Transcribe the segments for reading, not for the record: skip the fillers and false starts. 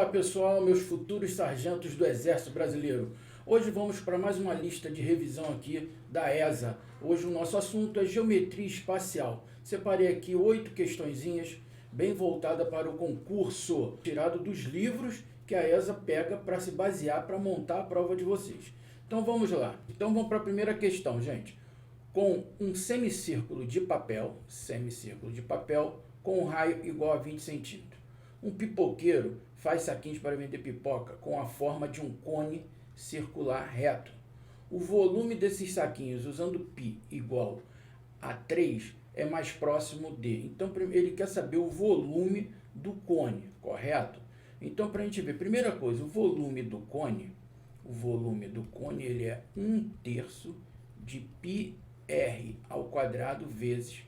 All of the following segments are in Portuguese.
pessoal, meus futuros sargentos do Exército Brasileiro. Hoje vamos para mais uma lista de revisão aqui da ESA. Hoje o nosso assunto é geometria espacial. Separei aqui 8 questõezinhas bem voltadas para o concurso, tirado dos livros que a ESA pega para se basear para montar a prova de vocês. Então vamos lá. Então vamos para a primeira questão, gente. Com um semicírculo de papel com um raio igual a 20 centímetros. Um pipoqueiro faz saquinhos para vender pipoca com a forma de um cone circular reto. O volume desses saquinhos, usando π igual a 3, é mais próximo de. Então, ele quer saber o volume do cone, correto? Então, para a gente ver, primeira coisa, o volume do cone ele é 1/3 de πr ao quadrado vezes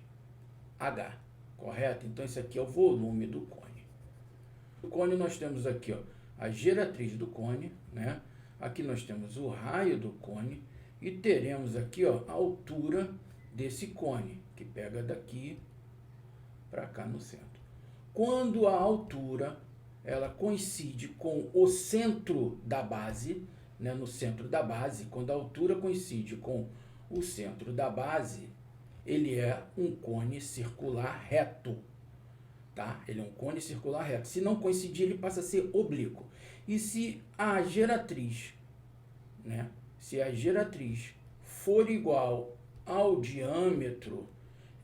h, correto? Então, isso aqui é o volume do cone. O cone nós temos aqui, ó, a geratriz do cone, né? Aqui nós temos o raio do cone e teremos aqui, ó, a altura desse cone, que pega daqui para cá no centro. Quando a altura ela coincide com o centro da base, né, no centro da base, quando a altura coincide com o centro da base, ele é um cone circular reto. Tá? Ele é um cone circular reto. Se não coincidir, ele passa a ser oblíquo. E se a geratriz, né, se a geratriz for igual ao diâmetro,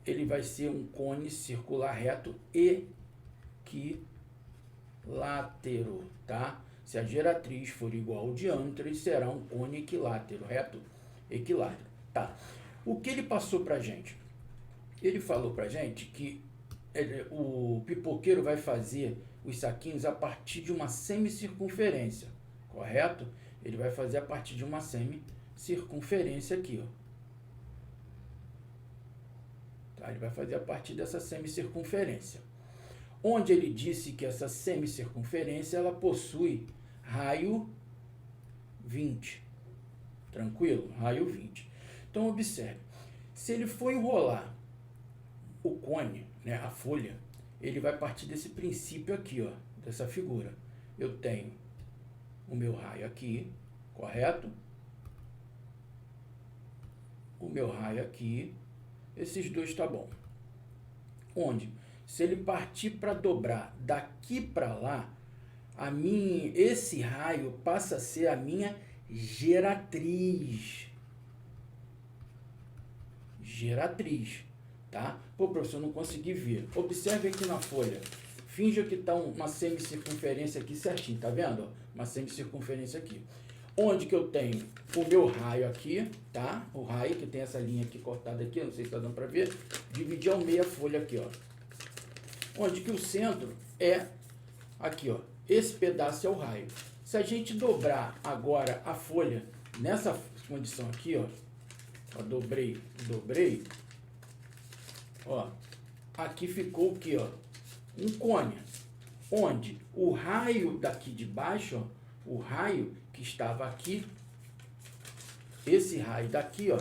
ele vai ser um cone circular reto equilátero, tá? Se a geratriz for igual ao diâmetro, ele será um cone equilátero, reto equilátero, tá? O que ele passou pra gente? Ele falou pra gente que o pipoqueiro vai fazer os saquinhos a partir de uma semicircunferência, correto? Ele vai fazer a partir de uma semicircunferência aqui, ó. Tá? Ele vai fazer a partir dessa semicircunferência. Onde ele disse que essa semicircunferência ela possui raio 20. Tranquilo? Raio 20. Então, observe. Se ele for enrolar o cone, né, a folha, ele vai partir desse princípio aqui, ó, dessa figura. Eu tenho o meu raio aqui, correto? O meu raio aqui, esses dois tá bom. Onde, se ele partir para dobrar daqui para lá, esse raio passa a ser a minha geratriz. Tá? Pô, professor, não consegui ver. Observe aqui na folha. Finja que está uma semicircunferência aqui certinho, tá vendo? Uma semicircunferência aqui. Onde que eu tenho o meu raio aqui, tá? O raio que tem essa linha aqui cortada aqui, não sei se está dando para ver. Dividir ao meio a folha aqui, ó. Onde que o centro é aqui, ó. Esse pedaço é o raio. Se a gente dobrar agora a folha nessa condição aqui, ó. Ó, dobrei. Ó, aqui ficou o que, ó? Um cone, onde o raio daqui de baixo, ó, o raio que estava aqui, esse raio daqui, ó,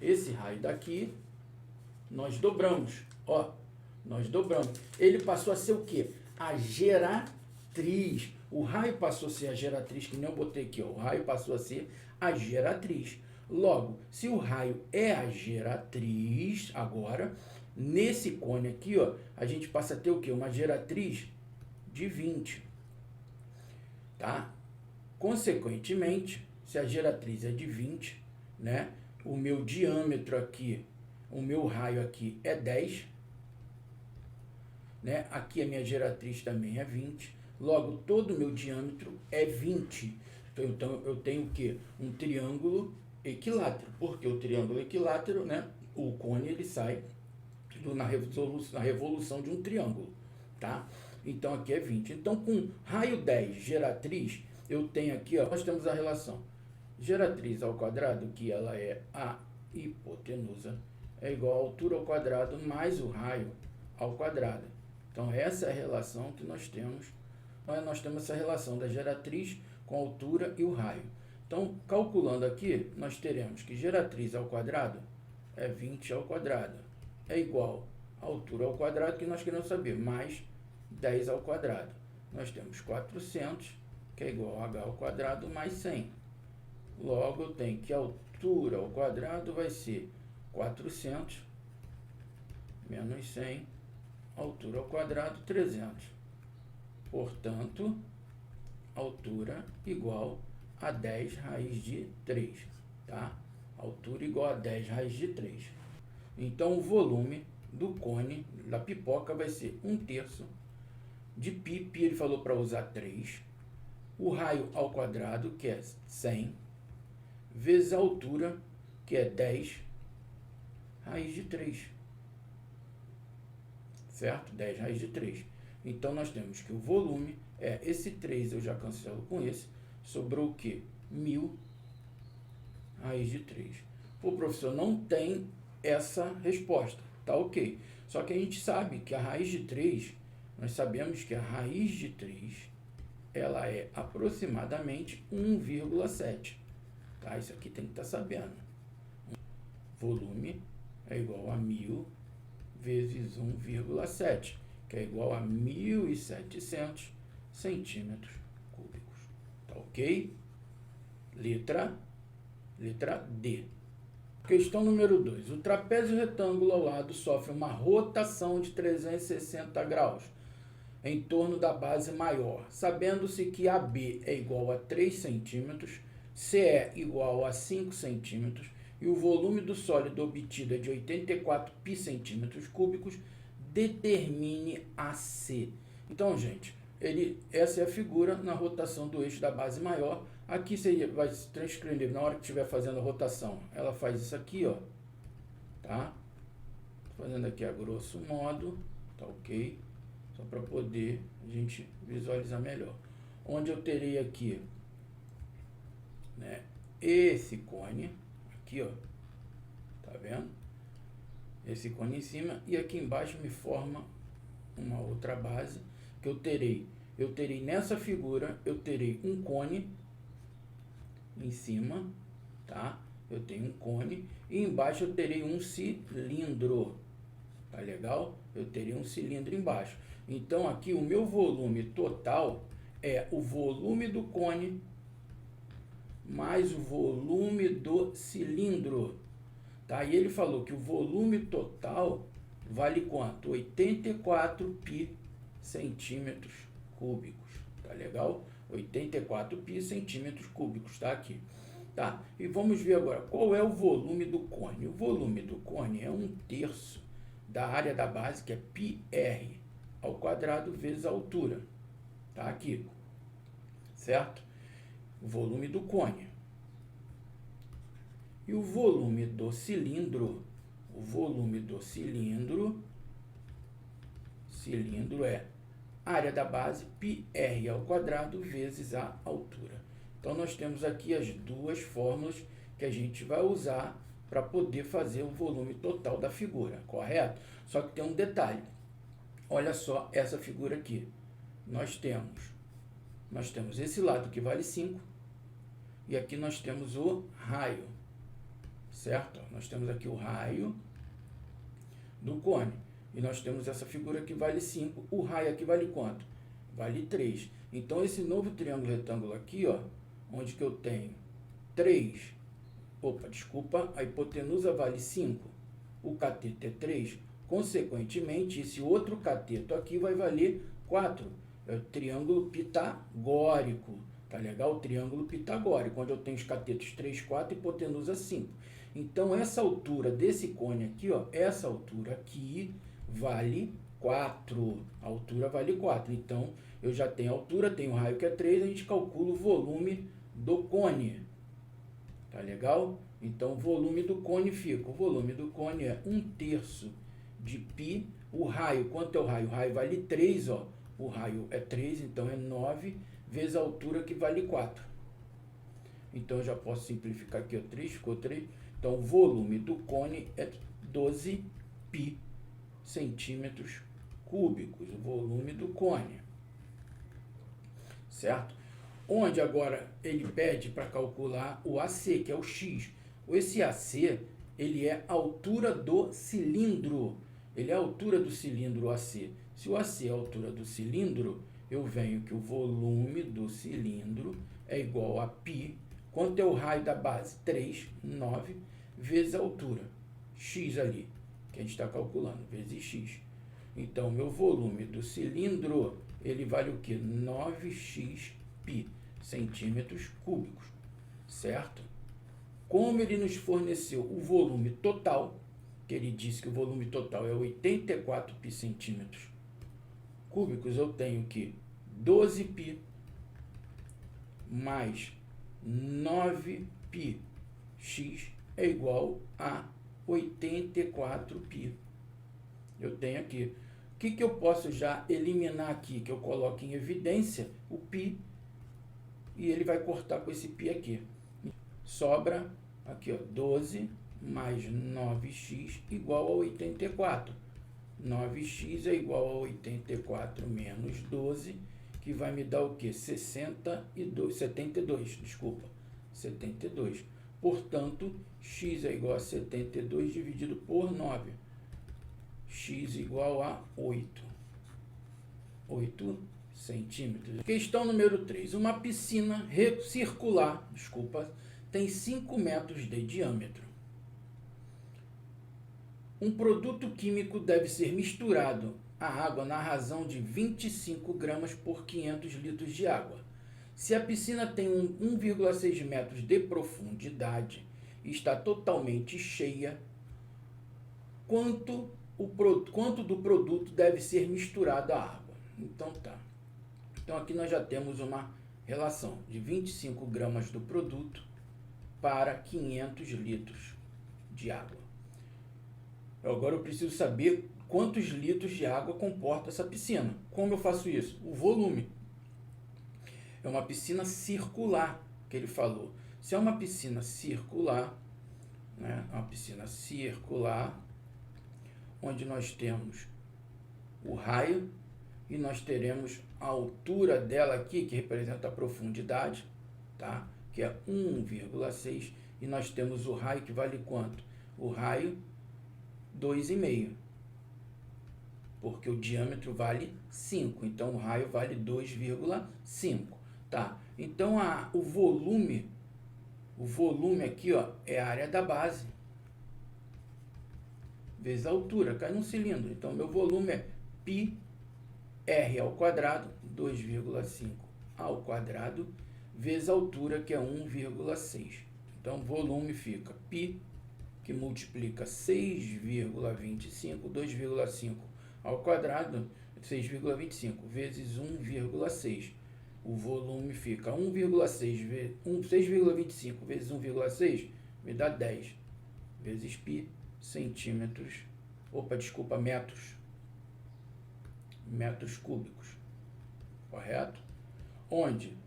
esse raio daqui, nós dobramos, ó, Ele passou a ser o quê? A geratriz. O raio passou a ser a geratriz, que nem eu botei aqui, ó, o raio passou a ser a geratriz. Logo, se o raio é a geratriz, agora, nesse cone aqui, ó, a gente passa a ter o quê? Uma geratriz de 20. Tá? Consequentemente, se a geratriz é de 20, né, o meu diâmetro aqui, o meu raio aqui é 10, né? Aqui a minha geratriz também é 20, logo todo o meu diâmetro é 20. Então eu tenho o quê? Um triângulo equilátero, porque o triângulo equilátero, né, o cone ele sai na revolução de um triângulo, tá? Então aqui é 20. Então com raio 10 geratriz, eu tenho aqui, ó, nós temos a relação geratriz ao quadrado, que ela é a hipotenusa, é igual a altura ao quadrado mais o raio ao quadrado. Então essa é a relação que nós temos. Então, nós temos essa relação da geratriz com a altura e o raio. Então, calculando aqui, nós teremos que geratriz ao quadrado é 20 ao quadrado. É igual a altura ao quadrado, que nós queremos saber, mais 10 ao quadrado. nós temos 400, que é igual a h ao quadrado mais 100. Logo, eu tenho que a altura ao quadrado vai ser 400 menos 100, altura ao quadrado 300. Portanto, altura igual a 10 raiz de 3, tá? Altura igual a 10 raiz de 3. Então, o volume do cone, da pipoca, vai ser 1/3 de π. Π ele falou para usar 3. O raio ao quadrado, que é 100, vezes a altura, que é 10 raiz de 3. Certo? 10 raiz de 3. Então, nós temos que o volume é esse 3, eu já cancelo com esse. Sobrou o quê? 1000 raiz de 3. Pô, professor, não tem essa resposta. Tá ok. Só que a gente sabe que a raiz de 3, nós sabemos que a raiz de 3, ela é aproximadamente 1,7. Tá? Isso aqui tem que estar sabendo. Volume é igual a 1000 vezes 1,7, que é igual a 1.700 centímetros cúbicos. Tá ok? Letra D. Questão número 2. O trapézio retângulo ao lado sofre uma rotação de 360 graus em torno da base maior, sabendo-se que AB é igual a 3 centímetros, CE igual a 5 centímetros e o volume do sólido obtido é de 84 π centímetros cúbicos, determine AC. Então, gente, essa é a figura na rotação do eixo da base maior. Aqui você vai se transcrever na hora que estiver fazendo a rotação. Ela faz isso aqui, ó, tá? Fazendo aqui a grosso modo, tá ok? Só para poder a gente visualizar melhor. Onde eu terei aqui, né, esse cone, aqui, ó, tá vendo? Esse cone em cima, e aqui embaixo me forma uma outra base, que eu terei nessa figura, eu terei um cone em cima, tá? Eu tenho um cone, e embaixo eu terei um cilindro, tá legal? Eu terei um cilindro embaixo. Então, aqui o meu volume total é o volume do cone mais o volume do cilindro, tá? E ele falou que o volume total vale quanto? 84 π centímetros cúbicos, tá legal? 84 π centímetros cúbicos, tá aqui. Tá? E vamos ver agora, qual é o volume do cone? O volume do cone é 1/3 da área da base, que é πr ao quadrado vezes a altura, tá? Aqui, certo? O volume do cone. E o volume do cilindro, cilindro é área da base πr ao quadrado vezes a altura. Então, nós temos aqui as duas fórmulas que a gente vai usar para poder fazer o volume total da figura, correto? Só que tem um detalhe. Olha só essa figura aqui. Nós temos esse lado que vale 5 e aqui nós temos o raio, certo? Nós temos aqui o raio do cone e nós temos essa figura que vale 5. O raio aqui vale quanto? Vale 3. Então, esse novo triângulo retângulo aqui, ó, onde que eu tenho 3, a hipotenusa vale 5, o cateto é 3, consequentemente, esse outro cateto aqui vai valer 4. É o triângulo pitagórico, tá legal? O triângulo pitagórico, onde eu tenho os catetos 3, 4 e hipotenusa 5. Então, essa altura desse cone aqui, ó, essa altura aqui vale 4. A altura vale 4. Então, eu já tenho a altura, tenho o raio que é 3, a gente calcula o volume do cone. Tá legal? Então, o volume do cone fica. O volume do cone é 1/3 de π. O raio, quanto é o raio? O raio vale 3, ó. O raio é 3, então é 9 vezes a altura, que vale 4. Então, eu já posso simplificar aqui, ó. 3 ficou 3. Então, o volume do cone é 12 π centímetros cúbicos. O volume do cone. Certo? Onde agora ele pede para calcular o AC, que é o X. Esse AC, ele é a altura do cilindro. Ele é a altura do cilindro AC. Se o AC é a altura do cilindro, eu venho que o volume do cilindro é igual a π. Quanto é o raio da base? 3, 9, vezes a altura, x ali, que a gente está calculando, vezes x. Então, meu volume do cilindro, ele vale o quê? 9x π, centímetros cúbicos, certo? Como ele nos forneceu o volume total, que ele disse que o volume total é 84 π centímetros cúbicos, eu tenho que 12π mais 9πx é igual a 84π. Eu tenho aqui. O que eu posso já eliminar aqui? Que eu coloque em evidência o π e ele vai cortar com esse π aqui. Sobra aqui, ó, 12 mais 9x igual a 84. 9x é igual a 84 menos 12, que vai me dar o quê? 72, desculpa, 72. Portanto, x é igual a 72 dividido por 9. X igual a 8 centímetros. Questão número 3. Uma piscina circular, tem 5 metros de diâmetro. Um produto químico deve ser misturado à água na razão de 25 gramas por 500 litros de água. Se a piscina tem 1,6 metros de profundidade e está totalmente cheia, quanto do produto deve ser misturado à água? Então tá. Então aqui nós já temos uma relação de 25 gramas do produto para 500 litros de água. Agora eu preciso saber quantos litros de água comporta essa piscina. Como eu faço isso? O volume. É uma piscina circular, que ele falou. Se é uma piscina circular, né, onde nós temos o raio e nós teremos a altura dela aqui, que representa a profundidade, tá? Que é 1,6, e nós temos o raio que vale quanto? O raio 2,5, porque o diâmetro vale 5, então o raio vale 2,5, tá? Então o volume aqui, ó, é a área da base vezes a altura, cai num cilindro. Então meu volume é πr ao quadrado, 2,5 ao quadrado, vezes a altura, que é 1,6. Então o volume fica π, que multiplica 6,25, 2,5 ao quadrado, 6,25 vezes 1,6. O volume fica 6,25 vezes 1,6 me dá 10 vezes π centímetros, metros cúbicos, correto? Onde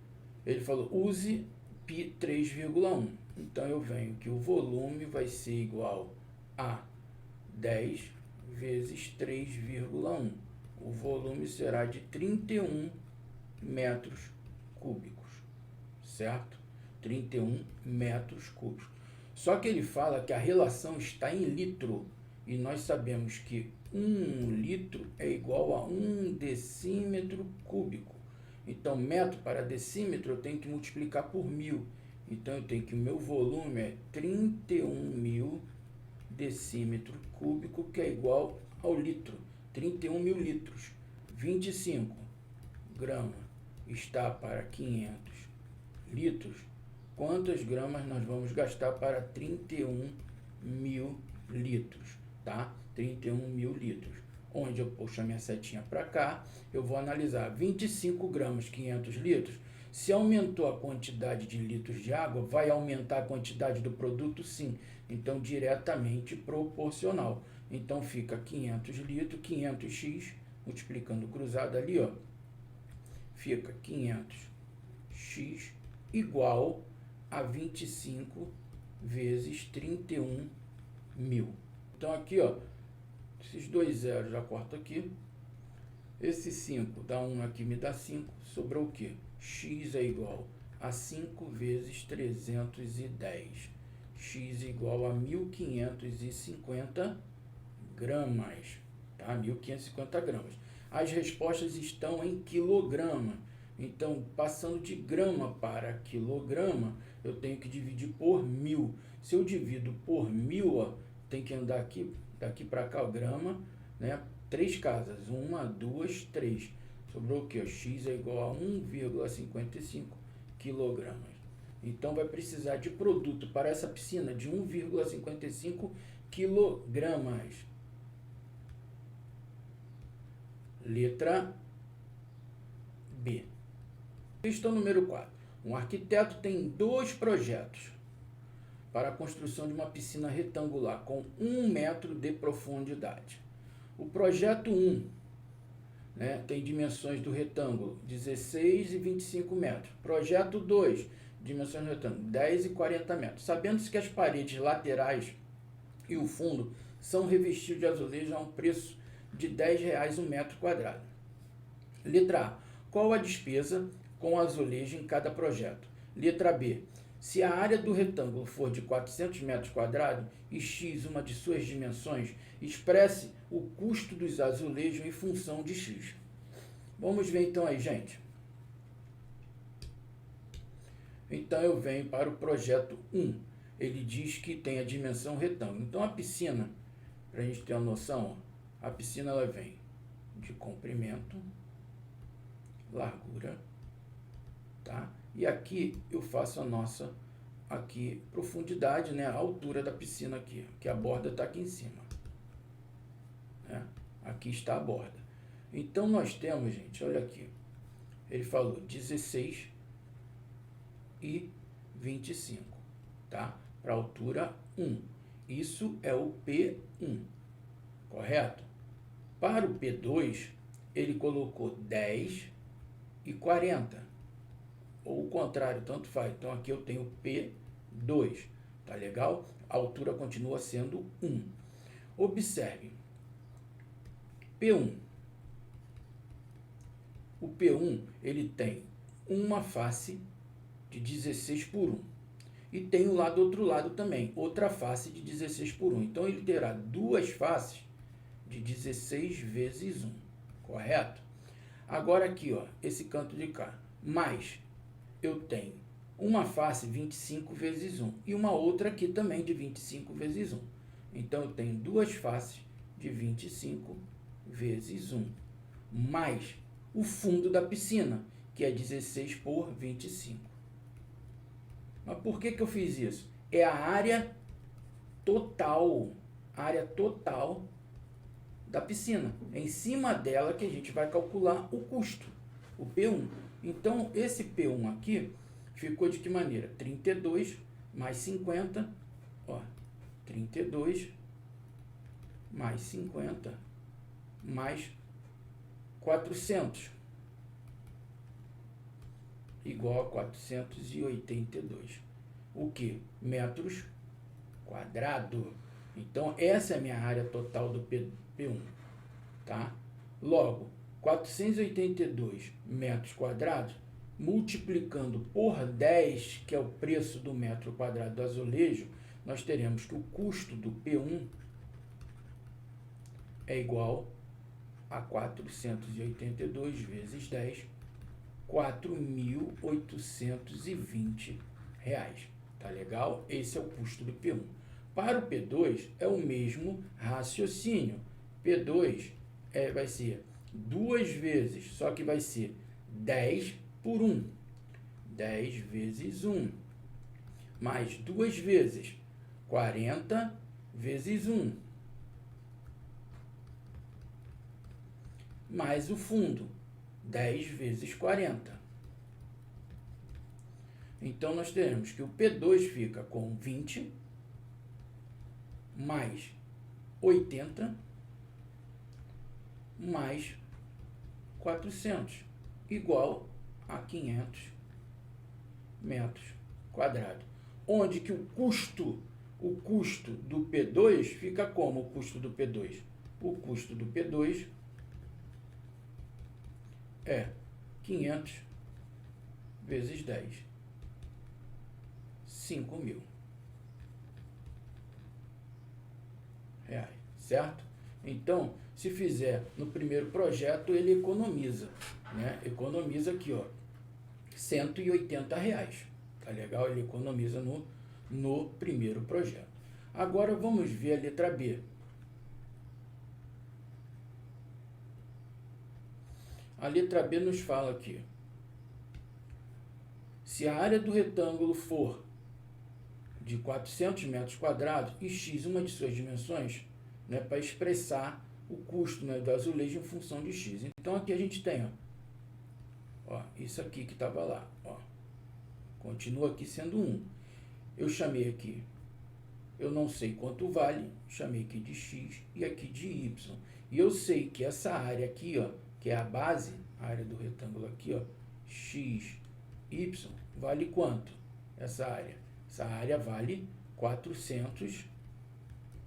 ele falou, use π 3,1. Então, eu venho que o volume vai ser igual a 10 vezes 3,1. O volume será de 31 metros cúbicos, certo? 31 metros cúbicos. Só que ele fala que a relação está em litro, e nós sabemos que 1 litro é igual a 1 decímetro cúbico. Então, metro para decímetro eu tenho que multiplicar por 1000. Então, eu tenho que o meu volume é 31.000 decímetro cúbico, que é igual ao litro. 31.000 litros. 25 gramas está para 500 litros. Quantas gramas nós vamos gastar para 31.000 litros, tá? 31.000 litros. Onde eu puxo a minha setinha para cá, eu vou analisar 25 gramas, 500 litros. Se aumentou a quantidade de litros de água, vai aumentar a quantidade do produto? Sim. Então, diretamente proporcional. Então, fica 500 litros, 500x, multiplicando cruzado ali, ó, fica 500x igual a 25 vezes 31.000. Então, aqui, ó, esses dois zeros já corto aqui. Esse 5 dá 1 aqui, me dá 5. Sobrou o quê? X é igual a 5 vezes 310. X igual a 1.550 gramas. Tá? 1.550 gramas. As respostas estão em quilograma. Então, passando de grama para quilograma, eu tenho que dividir por 1000. Se eu divido por 1000, ó, tem que andar aqui, daqui para cá, o grama, né? 3 casas, 1, 2, 3. Sobrou o quê? X é igual a 1,55 quilogramas. Então, vai precisar de produto para essa piscina de 1,55 quilogramas. Letra B. Questão número 4. Um arquiteto tem 2 projetos para a construção de uma piscina retangular com 1 metro de profundidade. O projeto 1, né, tem dimensões do retângulo 16 e 25 metros. Projeto 2, dimensões do retângulo 10 e 40 metros. Sabendo-se que as paredes laterais e o fundo são revestidos de azulejo a um preço de R$10 um metro quadrado. Letra A. Qual a despesa com azulejo em cada projeto? Letra B. Se a área do retângulo for de 400 metros quadrados e x uma de suas dimensões, expresse o custo dos azulejos em função de x. Vamos ver então aí, gente. Então eu venho para o projeto 1. Ele diz que tem a dimensão retângulo. Então a piscina, para a gente ter uma noção, a piscina ela vem de comprimento, largura, tá? E aqui eu faço a nossa aqui profundidade, né? A altura da piscina aqui, que a borda está aqui em cima, né? Aqui está a borda. Então nós temos, gente, olha aqui, ele falou 16 e 25, tá? Para a altura 1. Isso é o P1, correto? Para o P2, ele colocou 10 e 40. Ou o contrário, tanto faz. Então, aqui eu tenho P2. Tá legal? A altura continua sendo 1. Observe. P1. O P1, ele tem uma face de 16 por 1. E tem o lado do outro lado também, outra face de 16 por 1. Então, ele terá duas faces de 16 vezes 1, correto? Agora aqui, ó, esse canto de cá, mais eu tenho uma face 25 vezes 1 e uma outra aqui também de 25 vezes 1. Então, eu tenho duas faces de 25 vezes 1, mais o fundo da piscina, que é 16 por 25. Mas por que eu fiz isso? É a área total da piscina. É em cima dela que a gente vai calcular o custo, o P1. Então, esse P1 aqui ficou de que maneira? 32 mais 50, ó, 32 mais 50 mais 400, igual a 482. O que? Metros quadrados. Então, essa é a minha área total do P1, tá? Logo, 482 metros quadrados, multiplicando por 10, que é o preço do metro quadrado do azulejo, nós teremos que o custo do P1 é igual a 482 vezes 10, R$ 4.820. Tá legal? Esse é o custo do P1. Para o P2 é o mesmo raciocínio. P2 vai ser duas vezes, só que vai ser 10 por 1. 10 vezes 1. Mais duas vezes 40 vezes 1. Mais o fundo, 10 vezes 40. Então, nós teremos que o P2 fica com 20 mais 80 mais 400, igual a 500 metros quadrados. Onde que o custo do P2 fica como o custo do P2? O custo do P2 é 500 vezes 10, 5.000 reais, certo? Então, se fizer no primeiro projeto, ele economiza, né? Economiza aqui, ó, R$ 180. Tá legal? Ele economiza no primeiro projeto. Agora vamos ver a letra B. A letra B nos fala aqui: se a área do retângulo for de 400 metros quadrados e x uma de suas dimensões, né, para expressar o custo, né, do azulejo em função de x. Então aqui a gente tem, ó, isso aqui que estava lá, ó, continua aqui sendo 1. Eu chamei aqui, eu não sei quanto vale, chamei aqui de x e aqui de y. E eu sei que essa área aqui, ó, que é a base, a área do retângulo aqui, ó, x, y, vale quanto? Essa área? Essa área vale 400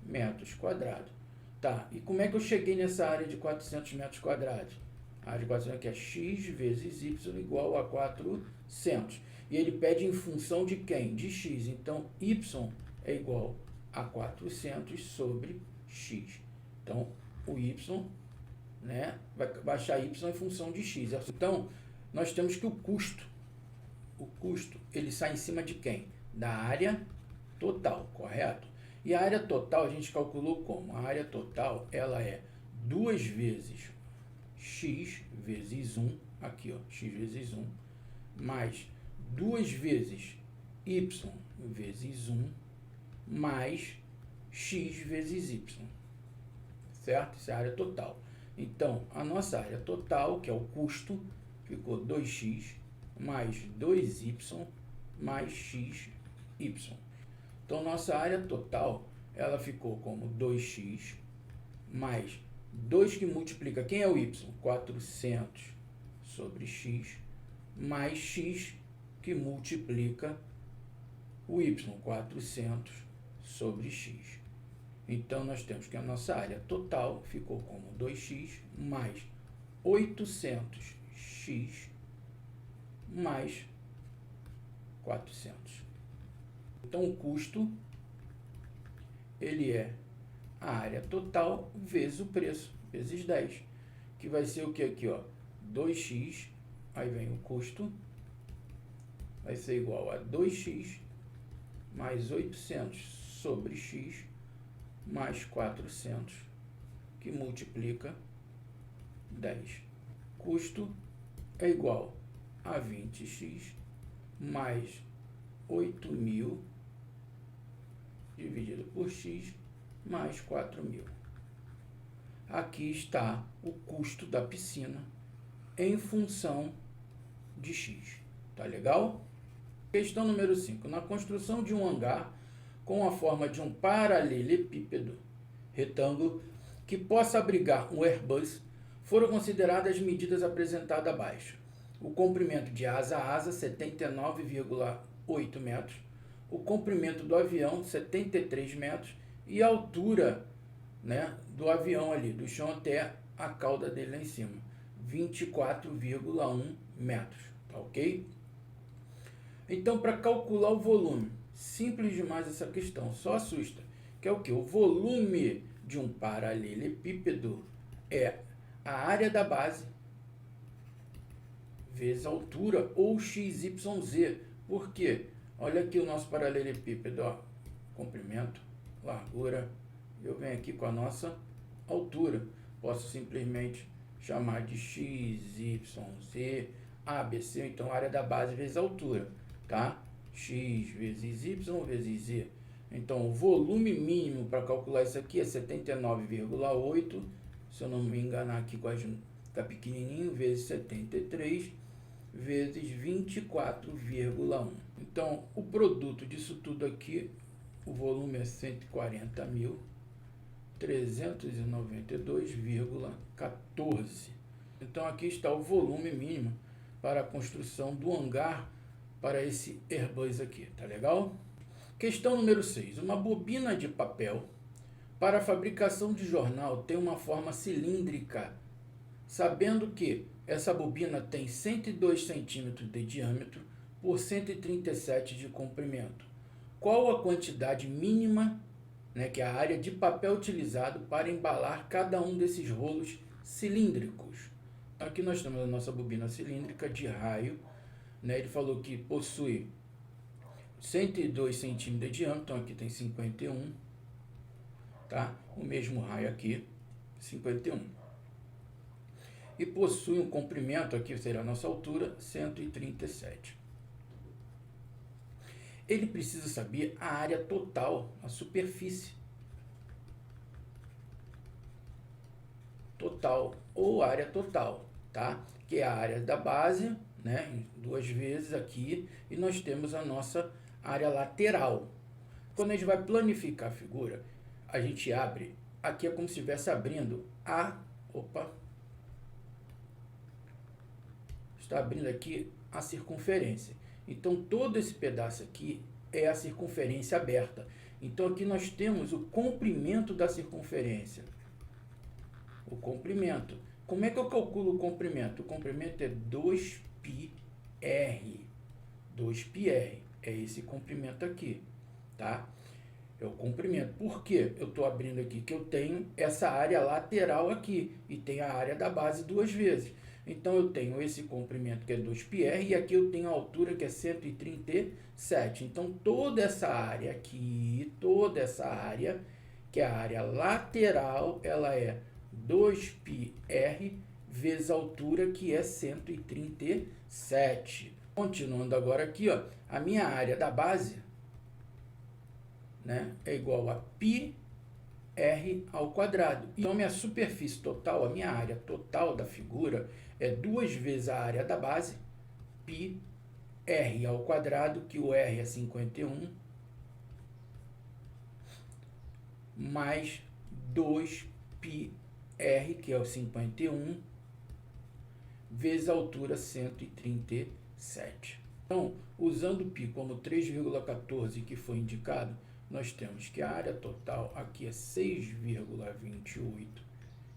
metros quadrados. Tá, e como é que eu cheguei nessa área de 400 metros quadrados? A área de 400 aqui é x vezes y igual a 400. E ele pede em função de quem? De x. Então, y é igual a 400 sobre x. Então, o y, né, vai baixar y em função de x. Então, nós temos que o custo, ele sai em cima de quem? Da área total, correto? E a área total a gente calculou como? A área total, ela é 2 vezes x vezes 1, aqui, ó, x vezes 1, mais 2 vezes y vezes 1, mais x vezes y, certo? Essa é a área total. Então, a nossa área total, que é o custo, ficou 2x mais 2y mais xy. Então, nossa área total, ela ficou como 2x mais 2 que multiplica, quem é o y? 400 sobre x, mais x que multiplica o y, 400 sobre x. Então, nós temos que a nossa área total ficou como 2x mais 800x mais 400. Então, o custo, ele é a área total vezes o preço, vezes 10, que vai ser o que aqui, ó? 2x, aí vem o custo, vai ser igual a 2x mais 800 sobre x mais 400, que multiplica 10. Custo é igual a 20x mais 8.000 dividido por x mais 4.000. Aqui está o custo da piscina em função de x. Tá legal? Questão número 5. Na construção de um hangar com a forma de um paralelepípedo retângulo que possa abrigar um Airbus, foram consideradas as medidas apresentadas abaixo. O comprimento de asa a asa, 79,8 metros. O comprimento do avião, 73 metros. E a altura, né, do avião ali, do chão até a cauda dele lá em cima, 24,1 metros. Tá ok? Então, para calcular o volume, simples demais essa questão, só assusta. Que é o que? O volume de um paralelepípedo é a área da base vezes a altura, ou XYZ. Por quê? Olha aqui o nosso paralelepípedo, ó, comprimento, largura. Eu venho aqui com a nossa altura. Posso simplesmente chamar de XYZ, ABC, então área da base vezes a altura, tá? X vezes Y vezes Z. Então, o volume mínimo para calcular isso aqui é 79,8, se eu não me enganar aqui, tá pequenininho, vezes 73, vezes 24,1. Então, o produto disso tudo aqui, o volume é 140.392,14. Então, aqui está o volume mínimo para a construção do hangar para esse Airbus aqui, tá legal? Questão número 6. Uma bobina de papel para a fabricação de jornal tem uma forma cilíndrica, sabendo que essa bobina tem 102 centímetros de diâmetro por 137 de comprimento. Qual a quantidade mínima né, que é a área de papel utilizado para embalar cada um desses rolos cilíndricos. Aqui nós temos a nossa bobina cilíndrica de raio, né, ele falou que possui 102 centímetros de diâmetro, então aqui tem 51, tá? O mesmo raio aqui, 51. E possui um comprimento, aqui seria a nossa altura, 137. Ele precisa saber a área total, a superfície total, ou área total, tá? Que é a área da base, né? 2 vezes aqui, e nós temos a nossa área lateral. Quando a gente vai planificar a figura, a gente abre, aqui é como se estivesse abrindo está abrindo aqui a circunferência. Então, todo esse pedaço aqui é a circunferência aberta. Então, aqui nós temos o comprimento da circunferência. O comprimento. Como é que eu calculo o comprimento? O comprimento é 2πr. 2πr. É esse comprimento aqui, tá? É o comprimento. Por quê? Eu estou abrindo aqui que eu tenho essa área lateral aqui e tem a área da base 2 vezes. Então, eu tenho esse comprimento que é 2πr e aqui eu tenho a altura que é 137. Então, toda essa área aqui, toda essa área, que é a área lateral, ela é 2πr vezes a altura que é 137. Continuando agora aqui, ó, a minha área da base, né, é igual a πr ao quadrado. Então, minha superfície total, a minha área total da figura é 2 vezes a área da base, πr ao quadrado, que o r é 51, mais 2πr, que é o 51, vezes a altura 137. Então, usando π como 3,14 que foi indicado, nós temos que a área total aqui é 6,28,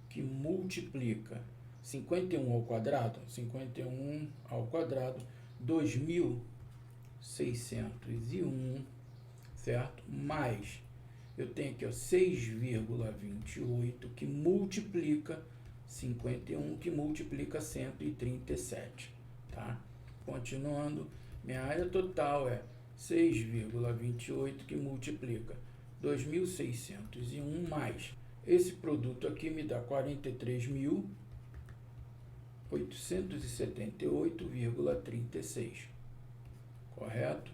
que multiplica 51 ao quadrado, 2.601, certo? Mais, eu tenho aqui 6,28, que multiplica 51, que multiplica 137, tá? Continuando, minha área total é 6,28, que multiplica 2.601 mais. Esse produto aqui me dá 43.878,36, correto?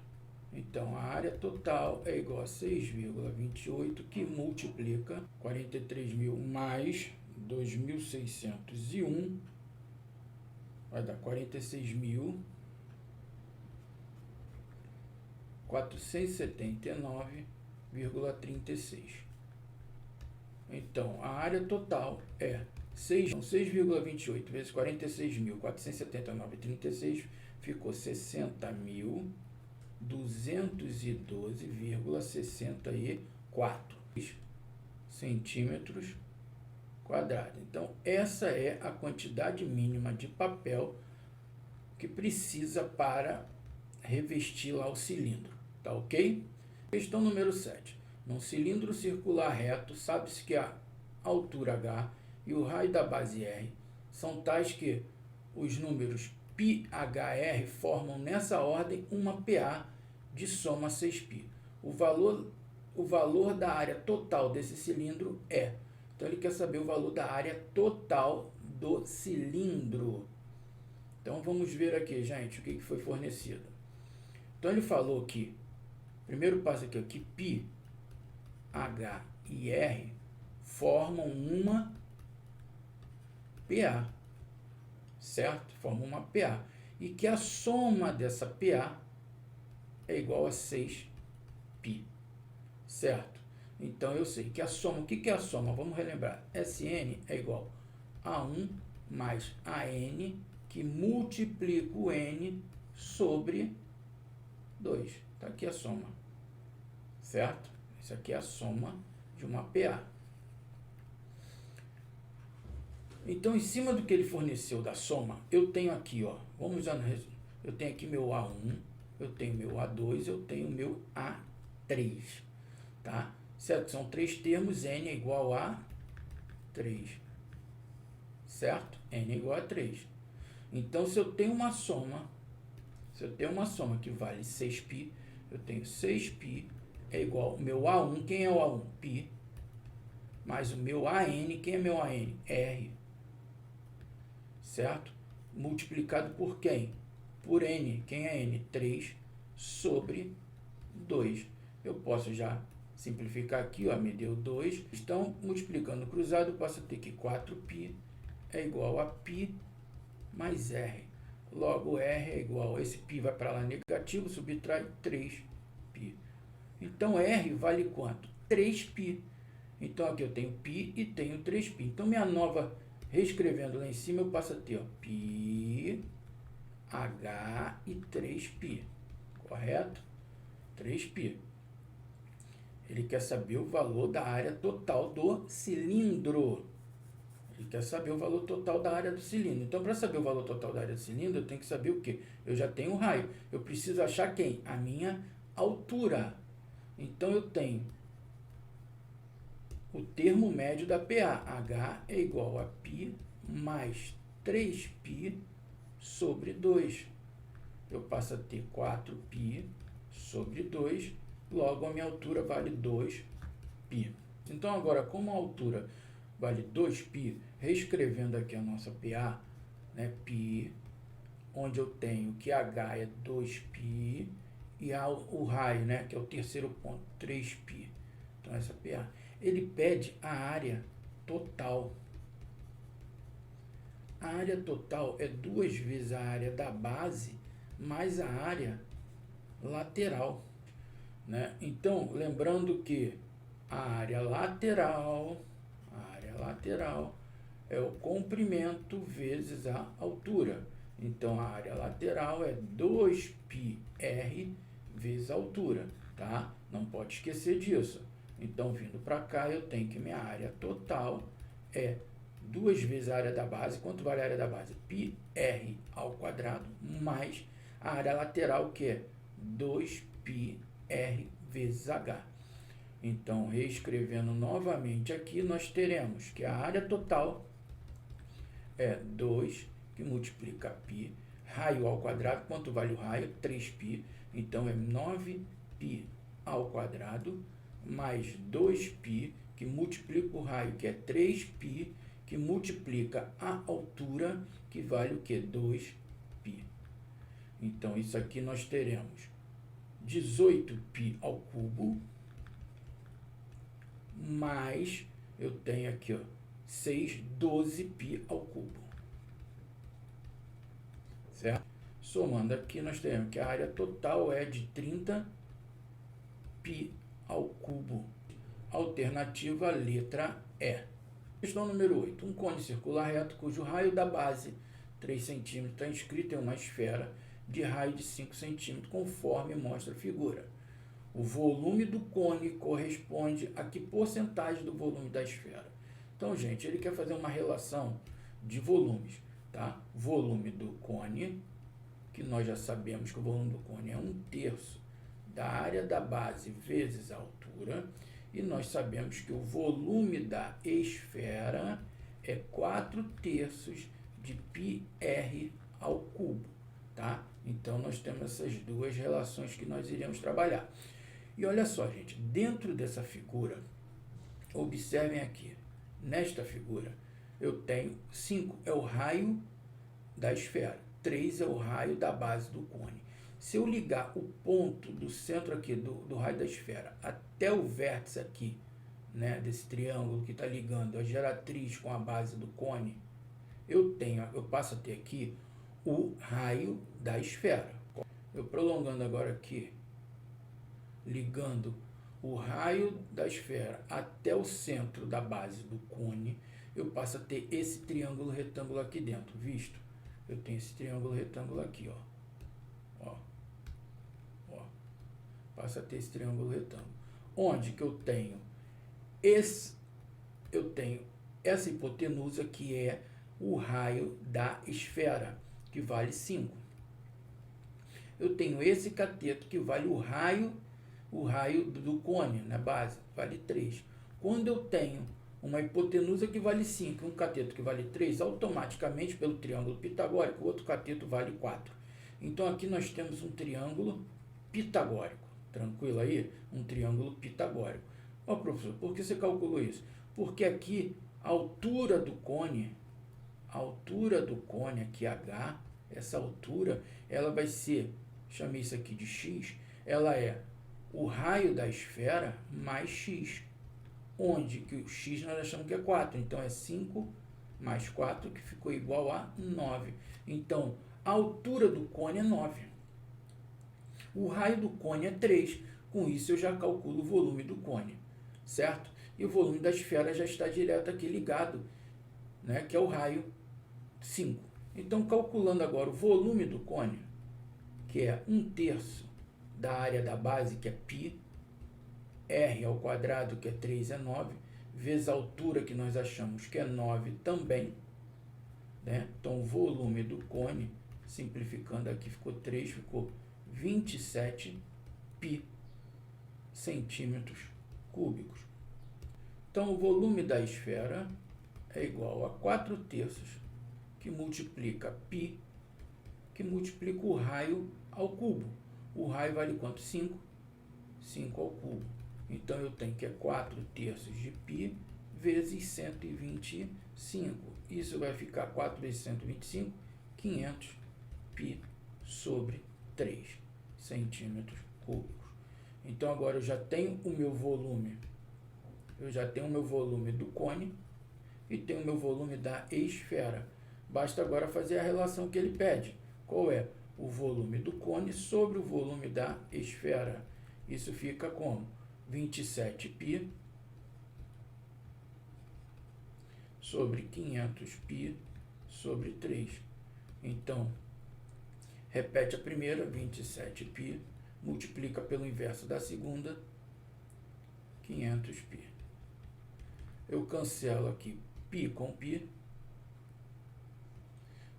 Então, a área total é igual a 6,28, que multiplica 43.000 mais 2.601, vai dar 46.479,36. Então, a área total é 6,28 vezes 46.479,36, ficou 60.212,64 centímetros quadrados. Então, essa é a quantidade mínima de papel que precisa para revestir lá o cilindro, tá ok? Questão número 7. Num cilindro circular reto, sabe-se que a altura H e o raio da base R são tais que os números πhr formam nessa ordem uma PA de soma 6π. O valor da área total desse cilindro é... Então, ele quer saber o valor da área total do cilindro. Então, vamos ver aqui, gente, o que foi fornecido. Então, ele falou que, primeiro passo aqui, que π, H e R formam uma PA, certo? Formam uma PA. E que a soma dessa PA é igual a 6π, certo? Então, eu sei que a soma, o que é a soma? Vamos relembrar. Sn é igual a 1 mais An, que multiplica o N sobre 2. Está aqui a soma, certo? Isso aqui é a soma de uma PA. Então, em cima do que ele forneceu da soma, eu tenho aqui, ó, vamos usar no resumo. Eu tenho aqui meu A1, eu tenho meu A2, eu tenho meu A3, tá? certo? São 3 termos, n é igual a 3, certo? N é igual a 3. Então, se eu tenho uma soma que vale 6π, eu tenho 6π é igual ao meu A1, quem é o A1? Π, mais o meu AN, quem é meu AN? R, certo? Multiplicado por quem? Por N, quem é N? 3 sobre 2. Eu posso já simplificar aqui, ó, me deu 2. Então, multiplicando cruzado, eu posso ter que 4π é igual a π mais R. Logo, R é igual, esse π vai para lá negativo, subtrai 3π. Então, R vale quanto? 3π. Então, aqui eu tenho π e tenho 3π. Então, minha nova, reescrevendo lá em cima, eu passo a ter, ó, π, H e 3π. Correto? 3π. Ele quer saber o valor da área total do cilindro. Ele quer saber o valor total da área do cilindro. Então, para saber o valor total da área do cilindro, eu tenho que saber o quê? Eu já tenho o raio. Eu preciso achar quem? A minha altura. Então, eu tenho o termo médio da PA. H é igual a π mais 3π sobre 2. Eu passo a ter 4π sobre 2. Logo, a minha altura vale 2π. Então, agora, como a altura vale 2π, reescrevendo aqui a nossa PA, né, π, onde eu tenho que H é 2π e o raio, né, que é o terceiro ponto, 3π. Então, essa PA. Ele pede a área total. A área total é 2 vezes a área da base mais a área lateral, né? Então, lembrando que a área lateral é o comprimento vezes a altura. Então, a área lateral é 2πr vezes a altura, tá? Não pode esquecer disso. Então, vindo para cá, eu tenho que minha área total é 2 vezes a área da base. Quanto vale a área da base? πr ao quadrado mais a área lateral, que é 2πr vezes h. Então, reescrevendo novamente aqui, nós teremos que a área total é 2, que multiplica π, raio ao quadrado. Quanto vale o raio? 3π. Então, é 9π ao quadrado, mais 2π, que multiplica o raio, que é 3π, que multiplica a altura, que vale o que? 2π. Então, isso aqui nós teremos 18π ao cubo, mais, eu tenho aqui, ó, 12π ao cubo. Certo? Somando aqui, nós temos que a área total é de 30π ao cubo. Alternativa, letra E. Questão número 8. Um cone circular reto cujo raio da base 3 cm está inscrito em uma esfera de raio de 5 cm, conforme mostra a figura. O volume do cone corresponde a que porcentagem do volume da esfera? Então, gente, ele quer fazer uma relação de volumes, tá? Volume do cone, que nós já sabemos que o volume do cone é 1/3 da área da base vezes a altura, e nós sabemos que o volume da esfera é 4/3 de πr ao cubo, tá? Então, nós temos essas duas relações que nós iremos trabalhar. E olha só, gente, dentro dessa figura, observem aqui, nesta figura, eu tenho 5 é o raio da esfera, 3 é o raio da base do cone. Se eu ligar o ponto do centro aqui do raio da esfera até o vértice aqui, né, desse triângulo que está ligando a geratriz com a base do cone, eu passo a ter aqui o raio da esfera. Eu prolongando agora aqui, ligando o raio da esfera até o centro da base do cone, eu passo a ter esse triângulo retângulo aqui dentro, visto? Eu tenho esse triângulo retângulo aqui, ó. Passo a ter esse triângulo retângulo. Onde que eu tenho essa hipotenusa, que é o raio da esfera, que vale 5. Eu tenho esse cateto, que vale o raio o raio do cone na base, vale 3. Quando eu tenho uma hipotenusa que vale 5 e um cateto que vale 3, automaticamente, pelo triângulo pitagórico, o outro cateto vale 4. Então, aqui nós temos um triângulo pitagórico. Tranquilo aí? Um triângulo pitagórico. Ó, professor, por que você calculou isso? Porque aqui a altura do cone, aqui H, essa altura, ela vai ser, chamei isso aqui de x, ela é o raio da esfera mais x, onde que o x nós achamos que é 4, então é 5 mais 4, que ficou igual a 9. Então, a altura do cone é 9. O raio do cone é 3, com isso eu já calculo o volume do cone, certo? E o volume da esfera já está direto aqui ligado, né, que é o raio 5. Então, calculando agora o volume do cone, que é 1/3 da área da base, que é π, r ao quadrado, que é 3, é 9, vezes a altura, que nós achamos que é 9 também, né? Então, o volume do cone, simplificando aqui, ficou 3, ficou 27 π centímetros cúbicos. Então, o volume da esfera é igual a 4/3, que multiplica π, que multiplica o raio ao cubo. O raio vale quanto? 5? 5 ao cubo. Então, eu tenho que é 4/3 de π vezes 125. Isso vai ficar 4 vezes 125, 500 π sobre 3 centímetros cúbicos. Então, agora eu já tenho o meu volume. Eu já tenho o meu volume do cone e tenho o meu volume da esfera. Basta agora fazer a relação que ele pede. Qual é? O volume do cone sobre o volume da esfera. Isso fica como 27 π sobre 500 π sobre 3. Então, repete a primeira, 27 π, multiplica pelo inverso da segunda, 500 π. Eu cancelo aqui π com π.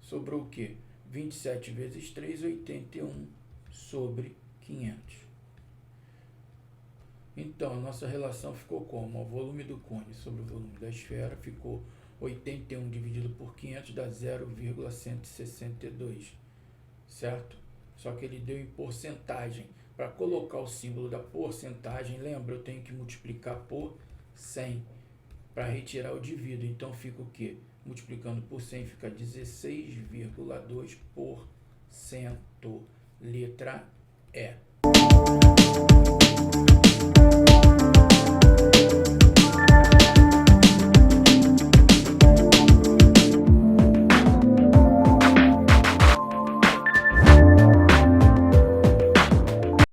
Sobrou o quê? 27 vezes 3, 81 sobre 500. Então, a nossa relação ficou como? O volume do cone sobre o volume da esfera ficou 81 dividido por 500 dá 0,162, certo? Só que ele deu em porcentagem. Para colocar o símbolo da porcentagem, lembra, eu tenho que multiplicar por 100 para retirar o divido. Então, fica o quê? Multiplicando por 100 fica 16,2%. Letra E.